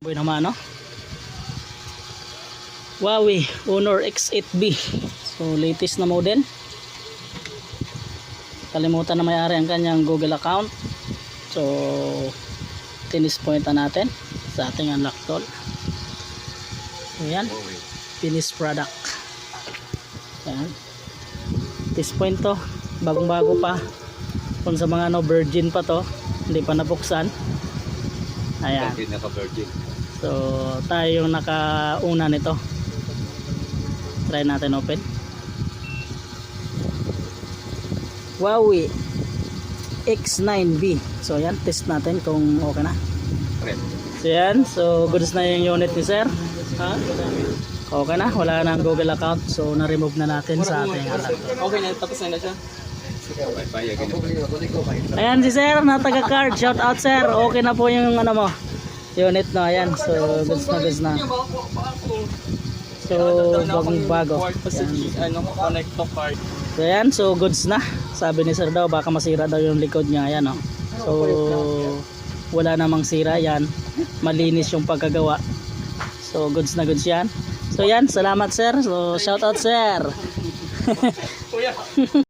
Boy naman, no? Huawei Honor X8B. So latest na model. Kalimutan na may-ari ang kanyang Google account. So finish point na natin sa ating unlock tool. So yan, finish product. Yan, finish point to, bagong bago pa. Kung sa mga virgin pa to, hindi pa nabuksan. Ayan, Naka-virgin. so tayo yung nakauna nito. Try natin open. Huawei X9B. So yan, test natin kung okay na. So yan, so goods na yung unit ni sir. Ha? Okay na, wala na ang Google account. So na-remove na natin sa ating alat. Okay na, tapos na siya. Ayan si sir, nataga card. Shout out sir. Okay na po yung ano mo, unit na. Ayan, so goods na. So bagong bago. Ano, connect to card. So ayan, so goods na. Sabi ni sir daw baka masira daw yung likod niya. Ayan, oh. So wala namang sira yan. Malinis yung pagkagawa. So goods na goods yan. So yan, salamat sir. So shout out sir.